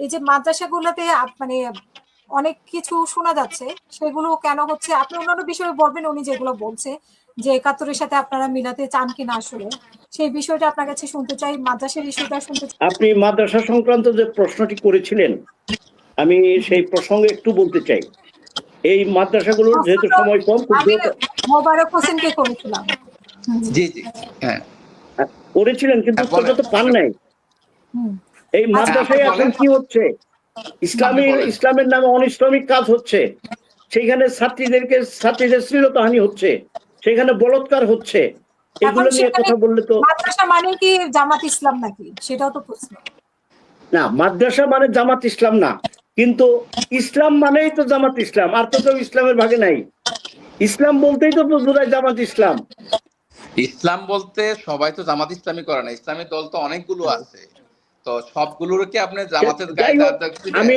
এই যে মাদ্রাসাগুলোতে মানে অনেক কিছু শোনা যাচ্ছে, সেগুলো কেন হচ্ছে? আপনি অন্যান্য বিষয়ে বলবেন, উনি যেগুলো বলছে যে ৭১-এর সাথে আপনারা মিলাতে চান কিনা, আসলে সেই বিষয়টা আপনার কাছে শুনতে চাই, মাদ্রাসার ইস্যুটা শুনতে চাই। আপনি মাদ্রাসা সংক্রান্ত যে প্রশ্নটি করেছিলেন, আমি সেই প্রসঙ্গে একটু বলতে চাই। এই মাদ্রাসাগুলোর যেহেতু সময় কম, খুব দ্রুত মোবারক হোসেনকে করেছিলাম। জি জি হ্যাঁ করেছিলেন, কিন্তু উত্তরটা তো পান নাই। এই মাদ্রাসায় এখন কি হচ্ছে? ইসলামের নামে অনিসলামিক কাজ হচ্ছে, সেখানে ছাত্রীদের শ্লীলতাহানি হচ্ছে, সেখানে বলৎকার হচ্ছে। এগুলো নিয়ে কথা বললে তো মাদ্রাসা মানে কি জামাত ইসলাম নাকি, সেটাও তো প্রশ্ন। না, মাদ্রাসা মানে জামাত ইসলাম না, কিন্তু ইসলাম মানেই তো জামাত ইসলাম, আর তো কেউ ইসলামের ভাগে নাই। ইসলাম বলতেই তো বোঝায় জামাত ইসলাম। ইসলাম বলতে সবাই তো জামাত ইসলামী করে না, ইসলামী দল তো অনেকগুলো আছে, তো সবগুলোর কি আপনি জামাতের গায়ে আমি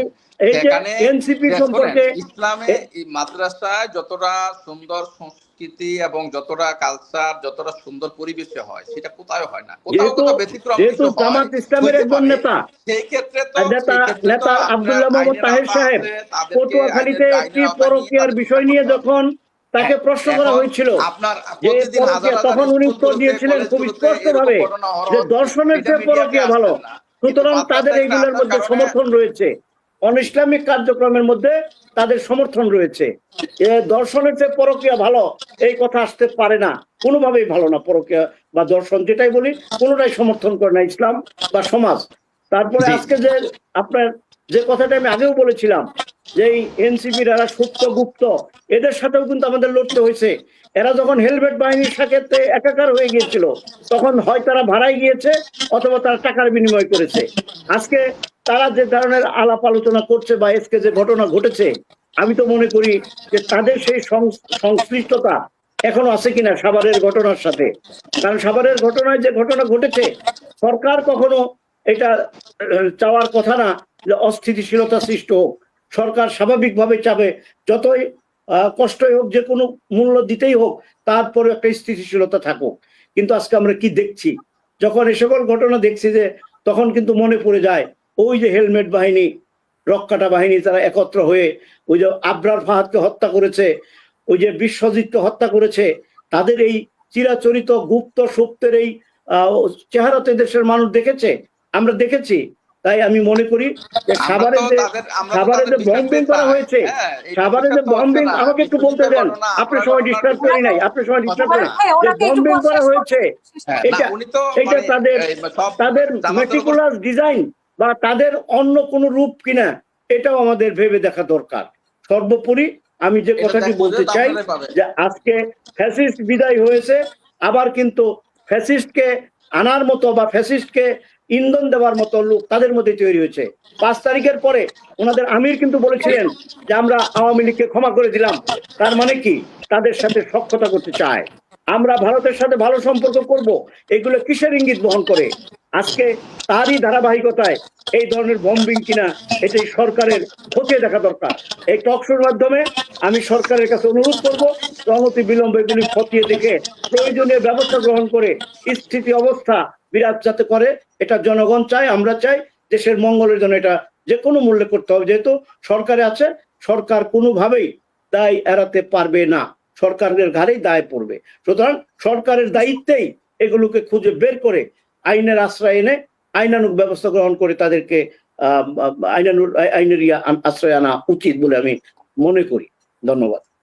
সেখানে এনসিপি সম্পর্কে ইসলামে মাদ্রাসায় যতটা সুন্দর সংস্কৃতি এবং যতটা কালচার, যতটা সুন্দর পরিবেশে হয়, সেটা কোথাও হয় না। কোথাও কোথাও ব্যতিক্রম কিছু হয়। জামাত ইসলামের একজন নেতা, সেই ক্ষেত্রে তো নেতা আব্দুল্লাহ মোহাম্মদ তাহের সাহেব পটুয়াখালীতে একটি পরকীয়ার বিষয় নিয়ে যখন তাকে প্রশ্ন করা হয়েছিল, তখন উনি উত্তর দিয়েছিলেন খুব স্পষ্ট ভাবে যে দর্শনের চেয়ে পরকীয়া ভালো। সুতরাং তাদের এইগুলোর মধ্যে সমর্থন রয়েছে, অনইসলামিক কার্যক্রমের মধ্যে তাদের সমর্থন রয়েছে। দর্শনের চেয়ে পরকীয়া ভালো এই কথা আসতে পারে না, কোনোভাবেই ভালো না। পরকীয়া বা দর্শন যেটাই বলি, কোনোটাই সমর্থন করে না ইসলাম বা সমাজ। তারপরে আজকে যে আপনার যে কথাটা আমি আগেও বলেছিলাম, যে এই এনসিপির এরা সুপ্ত গুপ্ত, এদের সাথেও কিন্তু আমাদের লড়তে হয়েছে। এরা যখন হেলমেট বাহিনীর সাথে একাকার হয়ে গিয়েছিল, তখন হয় তারা ভাড়ায় গিয়েছে অথবা তারা টাকার বিনিময় করেছে। আজকে তারা যে ধরনের আলাপ আলোচনা করছে বা আজকে যে ঘটনা ঘটেছে, আমি তো মনে করি যে তাদের সেই সংশ্লিষ্টতা এখনো আছে কিনা সাভারের ঘটনার সাথে। কারণ সাভারের ঘটনায় যে ঘটনা ঘটেছে, সরকার কখনো এটা চাওয়ার কথা না যে অস্থিতিশীলতা সৃষ্টি হোক। সরকার স্বাভাবিকভাবে চাবে যতই কষ্টই হোক, যে কোনো মূল্য দিতেই হোক, তারপরে একটা স্থিতিশীলতা থাকুক। কিন্তু আজকে আমরা কি দেখছি, যখন এ সকল ঘটনা দেখছি, যে তখন কিন্তু মনে পড়ে যায় ওই যে হেলমেট বাহিনী, রক্ষাটা বাহিনী, তারা একত্র হয়ে ওই যে আবরার ফাহাদকে হত্যা করেছে, ওই যে বিশ্বজিৎকে হত্যা করেছে, তাদের এই চিরাচরিত গুপ্ত সুপ্তের এই চেহারা তো দেশের মানুষ দেখেছে, আমরা দেখেছি। তাই আমি মনে করি যে সাভারে যে বম্বিং করা হয়েছে, সাভারে যে বম্বিং, আমাকে একটু বলতে দেন, আপনার সময় ডিস্টার্ব করি নাই, আপনার সময় ডিস্টার্ব করি, যে বম্বিং করা হয়েছে, এটা তাদের মেটিকুলাস ডিজাইন বা তাদের অন্য কোন রূপ কিনা, এটাও আমাদের ভেবে দেখা দরকার। সর্বোপরি আমি যে কথাটি বলতে চাই, যে আজকে ফ্যাসিস্ট বিদায় হয়েছে, আবার কিন্তু ফ্যাসিস্টকে আনার মতো বা ফ্যাসিস্টকে ইন্ধন দেওয়ার মতো লোক তাদের মধ্যে তৈরি হয়েছে। 5 তারিখের পরে ওনাদের আমির কিন্তু বলেছিলেন যে আমরা আওয়ামী লীগকে ক্ষমা করে দিলাম। তার মানে কি, তাদের সাথে সখ্যতা করতে চায়, আমরা ভারতের সাথে ভালো সম্পর্ক করব। এগুলো কিসের ইঙ্গিত বহন করে? আজকে তারই ধারাবাহিকতায় এই ধরনের বম্বিং কিনা, এটাই সরকারের খতিয়ে দেখা দরকার। এই টকশোর মাধ্যমে আমি সরকারের কাছে অনুরোধ করব, অনতি বিলম্বে এগুলি খতিয়ে দেখে প্রয়োজনীয় ব্যবস্থা গ্রহণ করে স্থিতি অবস্থা বিরাট যাতে করে, এটা জনগণ চায়, আমরা চাই। দেশের মঙ্গলের জন্য এটা যে কোনো মূল্যে করতে হবে। যেহেতু সরকারে আছে, সরকার কোনোভাবেই দায় এড়াতে পারবে না, সরকারের ঘাড়েই দায় পড়বে। সুতরাং সরকারের দায়িত্বেই এগুলোকে খুঁজে বের করে আইনের আশ্রয় এনে আইনানুগ ব্যবস্থা গ্রহণ করে তাদেরকে আইনের আশ্রয় আনা উচিত বলে আমি মনে করি। ধন্যবাদ।